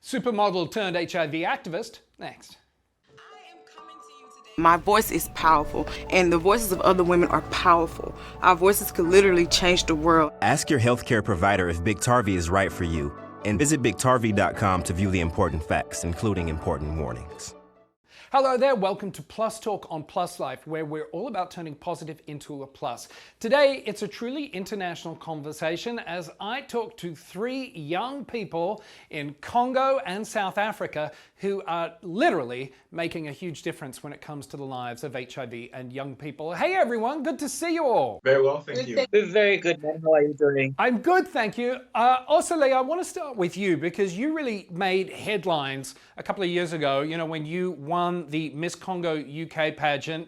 Supermodel turned HIV activist, next. My voice is powerful, and the voices of other women are powerful. Our voices could literally change the world. Ask your healthcare provider if Biktarvy is right for you, and visit Biktarvy.com to view the important facts, including important warnings. Hello there, welcome to Plus Talk on Plus Life, where we're all about turning positive into a plus. Today, it's a truly international conversation as I talk to three young people in Congo and South Africa who are literally making a huge difference when it comes to the lives of HIV and young people. Hey everyone, good to see you all. Very well, thank you. We're very good, man. How are you doing? I'm good, thank you. Horcelie, I want to start with you because you really made headlines a couple of years ago, you know, when you won the Miss Congo UK pageant,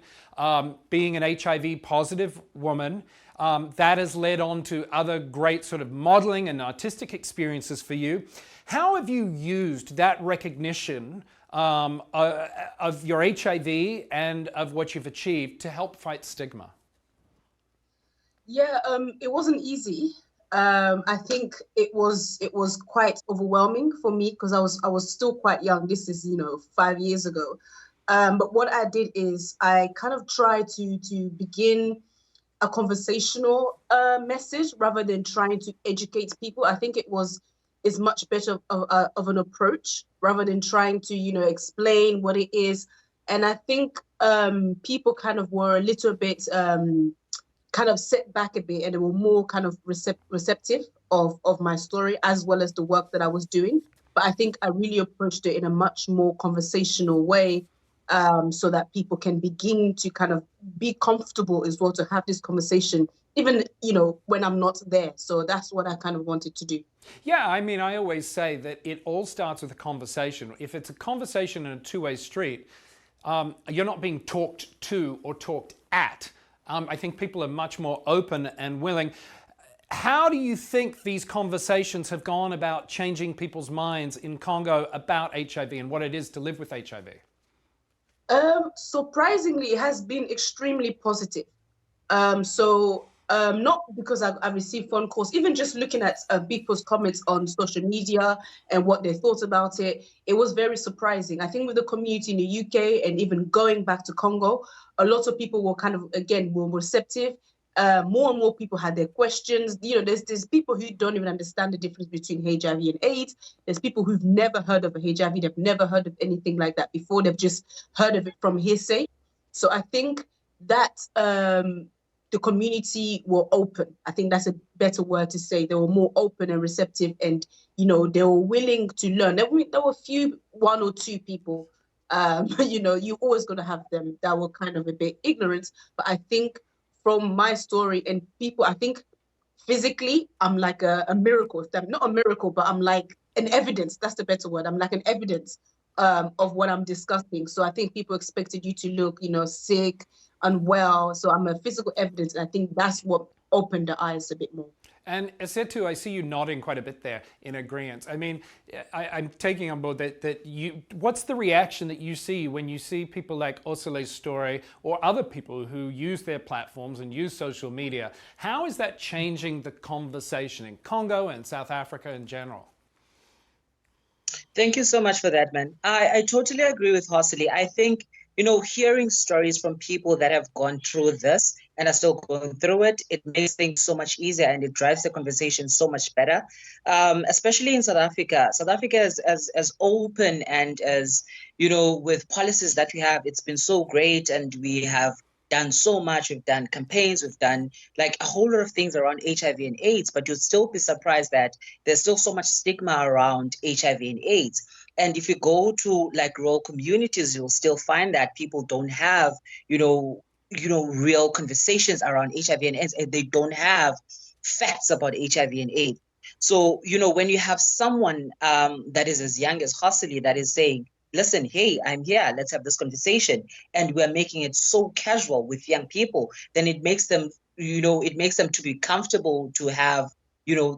being an HIV positive woman. That has led on to other great sort of modeling and artistic experiences for you. How have you used that recognition of your HIV and of what you've achieved to help fight stigma? Yeah, it wasn't easy. I think it was quite overwhelming for me because I was still quite young. This is 5 years ago. But what I did is I kind of tried to begin a conversational message rather than trying to educate people. I think is much better of an approach rather than trying to explain what it is. And I think people kind of were a little bit kind of set back a bit, and they were more kind of receptive of my story as well as the work that I was doing. But I think I really approached it in a much more conversational way, so that people can begin to kind of be comfortable as well to have this conversation, even, when I'm not there. So that's what I kind of wanted to do. Yeah, I mean, I always say that it all starts with a conversation. If it's a conversation in a two-way street, you're not being talked to or talked at. I think people are much more open and willing. How do you think these conversations have gone about changing people's minds in Congo about HIV and what it is to live with HIV? Surprisingly, it has been extremely positive. Not because I've received phone calls, even just looking at people's comments on social media and what they thought about it, it was very surprising. I think with the community in the UK and even going back to Congo, a lot of people were kind of, again, were receptive. More and more people had their questions. There's people who don't even understand the difference between HIV and AIDS. There's people who've never heard of a HIV. They've never heard of anything like that before. They've just heard of it from hearsay. So I think that the community were open. I think that's a better word to say. They were more open and receptive, and they were willing to learn. There were one or two people. You're always going to have them that were kind of a bit ignorant. But I think from my story and people, I think physically I'm like a miracle. Not a miracle, but I'm like an evidence. That's the better word. I'm like an evidence of what I'm discussing. So I think people expected you to look, sick, unwell. So I'm a physical evidence. And I think that's what opened the eyes a bit more. And Asetu, I see you nodding quite a bit there in agreement. I mean, I'm taking on board that what's the reaction that you see when you see people like Horcelie's story or other people who use their platforms and use social media? How is that changing the conversation in Congo and South Africa in general? Thank you so much for that, man. I totally agree with Horcelie. I think, hearing stories from people that have gone through this and are still going through it, it makes things so much easier and it drives the conversation so much better, especially in South Africa. South Africa is as open and as, with policies that we have, it's been so great, and we have done so much. We've done campaigns, we've done like a whole lot of things around HIV and AIDS, but you'll still be surprised that there's still so much stigma around HIV and AIDS. And if you go to like rural communities, you'll still find that people don't have, real conversations around HIV and AIDS, and they don't have facts about HIV and AIDS. So, when you have someone that is as young as Horcelie that is saying, listen, hey, I'm here, let's have this conversation, and we're making it so casual with young people, then it makes them, to be comfortable to have,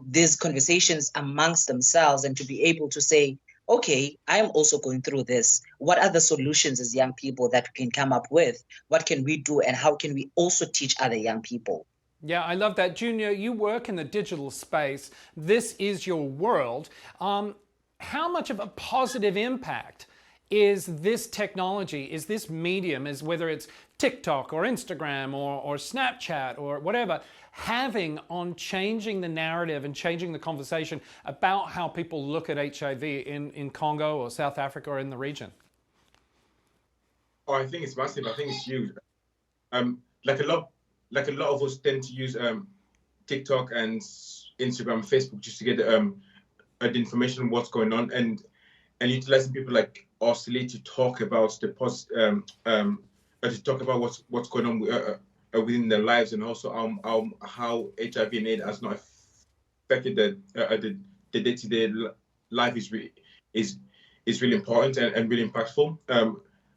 these conversations amongst themselves and to be able to say, okay, I'm also going through this. What are the solutions as young people that we can come up with? What can we do, and how can we also teach other young people? Yeah, I love that. Junior, you work in the digital space. This is your world. how much of a positive impact is this technology, is this medium, is whether it's TikTok or Instagram or Snapchat or whatever, having on changing the narrative and changing the conversation about how people look at HIV in Congo or South Africa or in the region? Oh, I think it's massive. I think it's huge. Like a lot of us tend to use TikTok and Instagram, Facebook just to get the information on what's going on, and utilizing people like Horcelie to talk about to talk about what's going on within their lives, and also how HIV and AIDS has not affected the day-to-day life is really important and really impactful.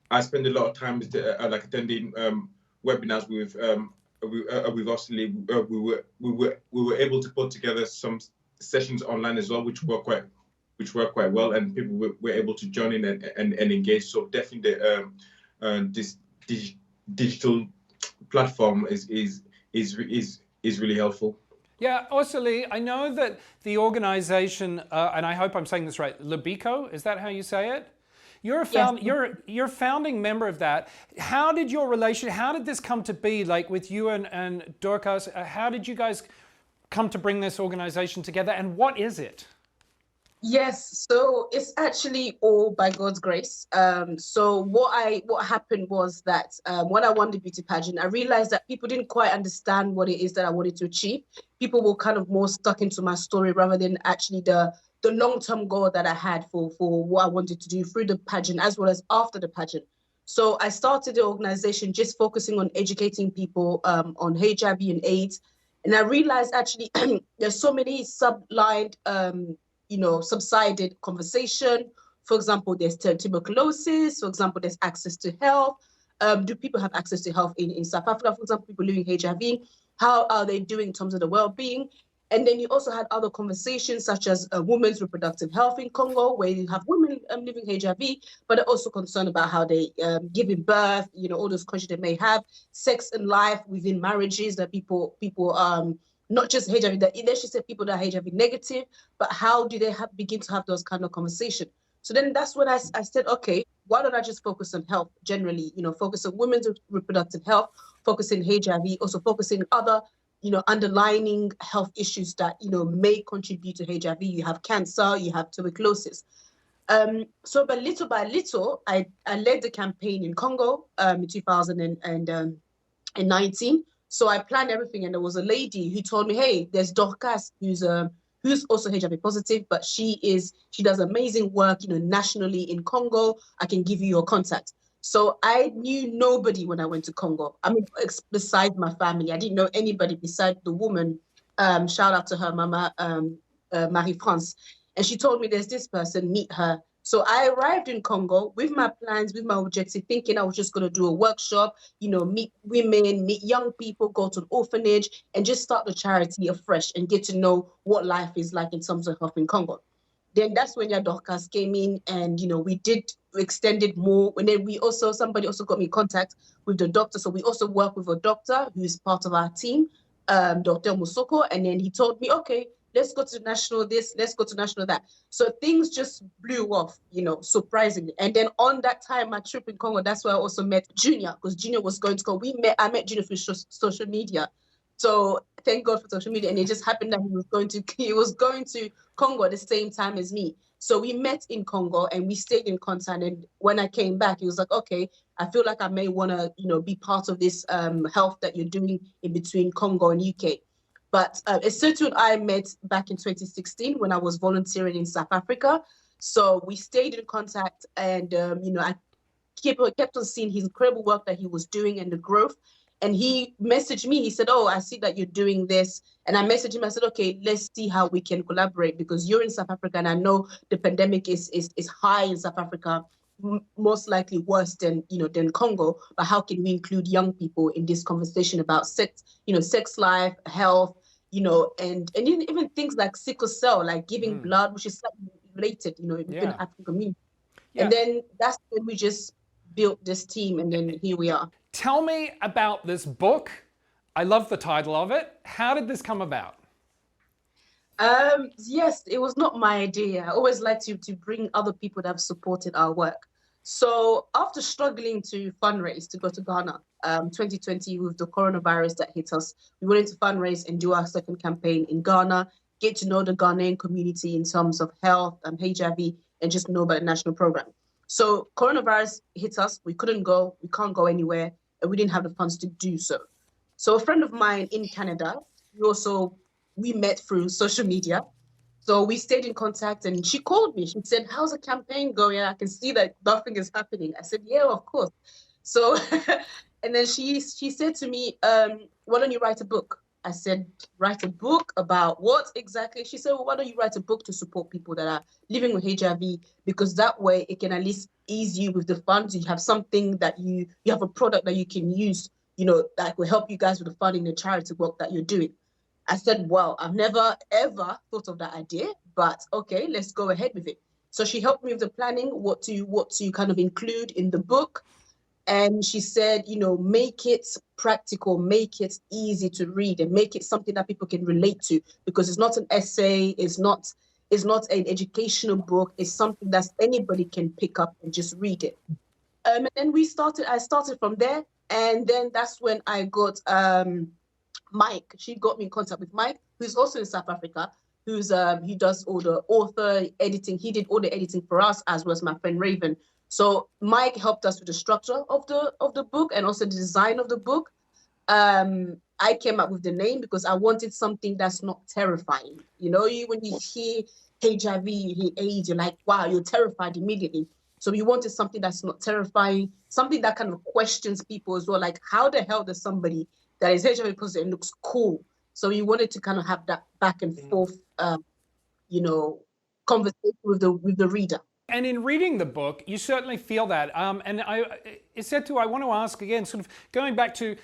I spend a lot of time like attending webinars with Horcelie. We were able to put together some sessions online as well, which work quite well, and people were able to join in and engage. So definitely this digital platform is really helpful. Yeah, Horcelie, I know that the organization, and I hope I'm saying this right, Libico, is that how you say it? You're a founding member of that. How did this come to be, like with you and Dorcas? How did you guys come to bring this organization together, and what is it? Yes, so it's actually all by God's grace. So what happened was that when I won the beauty pageant, I realized that people didn't quite understand what it is that I wanted to achieve. People were kind of more stuck into my story rather than actually the long-term goal that I had for what I wanted to do through the pageant as well as after the pageant. So I started the organization just focusing on educating people on HIV and AIDS. And I realized actually there's so many subsided conversation. For example, there's tuberculosis. For example, there's access to health. Do people have access to health in South Africa? For example, people living HIV, how are they doing in terms of the well-being? And then you also had other conversations such as women's reproductive health in Congo, where you have women living HIV, but they're also concerned about how they giving birth, all those questions they may have, sex and life within marriages, that people not just HIV, that they should say people that are HIV negative, but how do they begin to have those kind of conversations? So then that's when I said, okay, why don't I just focus on health generally, focus on women's reproductive health, focus on HIV, also focusing on other underlying health issues that, may contribute to HIV. You have cancer, you have tuberculosis. So by little, I led the campaign in Congo in 2019. So I planned everything, and there was a lady who told me, hey, there's Dorcas who's also HIV positive, but she does amazing work, nationally in Congo. I can give you your contact. So I knew nobody when I went to Congo. I mean, besides my family, I didn't know anybody besides the woman. Shout out to her, Mama Marie-France. And she told me there's this person, meet her. So I arrived in Congo with my plans, with my objective, thinking I was just going to do a workshop, meet women, meet young people, go to an orphanage, and just start the charity afresh and get to know what life is like in terms of health in Congo. Then that's when your Dorcas came in, and we extended more. And then somebody also got me in contact with the doctor. So we also work with a doctor who is part of our team, Dr. Musoko. And then he told me, okay, let's go to national this, let's go to national that. So things just blew off, surprisingly. And then on that time, my trip in Congo, that's where I also met Junior, because Junior was going to go. I met Junior through social media. So thank God for social media. And it just happened that he was going to Congo at the same time as me. So we met in Congo and we stayed in contact. And when I came back, he was like, okay, I feel like I may want to, be part of this health that you're doing in between Congo and UK. But Esetu and I met back in 2016 when I was volunteering in South Africa. So we stayed in contact, and, I kept on seeing his incredible work that he was doing and the growth. And he messaged me. He said, oh, I see that you're doing this. And I messaged him. I said, okay, let's see how we can collaborate, because you're in South Africa. And I know the pandemic is high in South Africa, most likely worse than Congo. But how can we include young people in this conversation about sex life, health, and even things like sickle cell, like giving blood, which is related, within the African community. Yeah. And then that's when we just built this team, and then here we are. Tell me about this book. I love the title of it. How did this come about? Yes, it was not my idea. I always like to bring other people that have supported our work. So after struggling to fundraise to go to Ghana, 2020 with the coronavirus that hit us, we wanted to fundraise and do our second campaign in Ghana, get to know the Ghanaian community in terms of health and HIV, and just know about the national program. So coronavirus hit us. We couldn't go. We can't go anywhere, and we didn't have the funds to do so. So a friend of mine in Canada, we met through social media. So we stayed in contact and she called me. She said, how's the campaign going? I can see that nothing is happening. I said, yeah, of course. So, and then she said to me, why don't you write a book? I said, write a book about what exactly? She said, well, why don't you write a book to support people that are living with HIV? Because that way it can at least ease you with the funds. You have something that you have a product that you can use, that will help you guys with the funding, the charity work that you're doing. I said, well, I've never, ever thought of that idea, but okay, let's go ahead with it. So she helped me with the planning, what to kind of include in the book. And she said, make it practical, make it easy to read, and make it something that people can relate to, because it's not an essay, it's not an educational book, it's something that anybody can pick up and just read it. And then I started from there. And then that's when I got Mike. She got me in contact with Mike, who's also in South Africa, he does all the author editing. He did all the editing for us, as well as my friend Raven. So Mike helped us with the structure of the book and also the design of the book. I came up with the name because I wanted something that's not terrifying. When you hear HIV, you hear AIDS, you're like, wow, you're terrified immediately. So we wanted something that's not terrifying, something that kind of questions people as well. Like, how the hell does somebody that is HIV positive and looks cool? So we wanted to kind of have that back and forth, conversation with the reader. And in reading the book, you certainly feel that. I want to ask again, sort of going back to,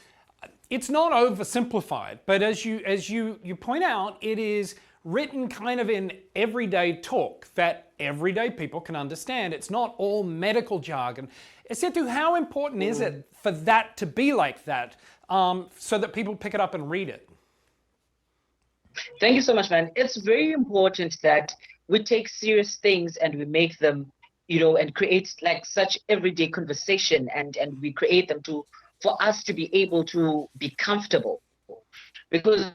it's not oversimplified, but as you point out, it is written kind of in everyday talk that everyday people can understand. It's not all medical jargon. Setu, how important is it for that to be like that, so that people pick it up and read it? Thank you so much, man. It's very important that we take serious things and we make them, and create like such everyday conversation, and we create them for us to be able to be comfortable. Because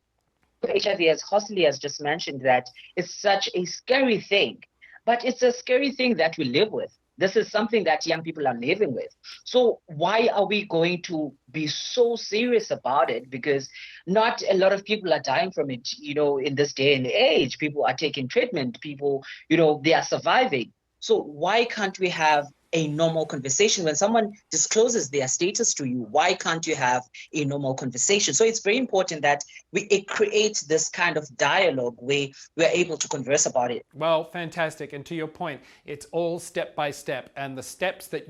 HIV, as Horcelie has just mentioned, that it's such a scary thing, but it's a scary thing that we live with. This is something that young people are living with. So why are we going to be so serious about it? Because not a lot of people are dying from it, in this day and age. People are taking treatment. People, they are surviving. So why can't we have a normal conversation when someone discloses their status to you? Why can't you have a normal conversation? So it's very important that it creates this kind of dialogue where we're able to converse about it. Well, fantastic. And to your point, it's all step by step. And the steps that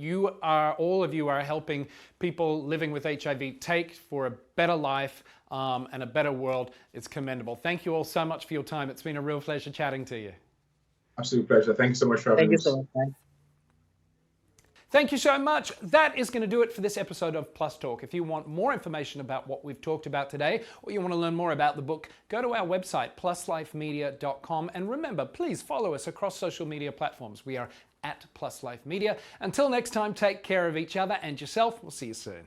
all of you are helping people living with HIV take for a better life and a better world, it's commendable. Thank you all so much for your time. It's been a real pleasure chatting to you. Absolute pleasure. Thank you so much for having us. Thank you so much, man. Thank you so much. That is going to do it for this episode of Plus Talk. If you want more information about what we've talked about today, or you want to learn more about the book, go to our website, pluslifemedia.com. And remember, please follow us across social media platforms. We are at Plus Life Media. Until next time, take care of each other and yourself. We'll see you soon.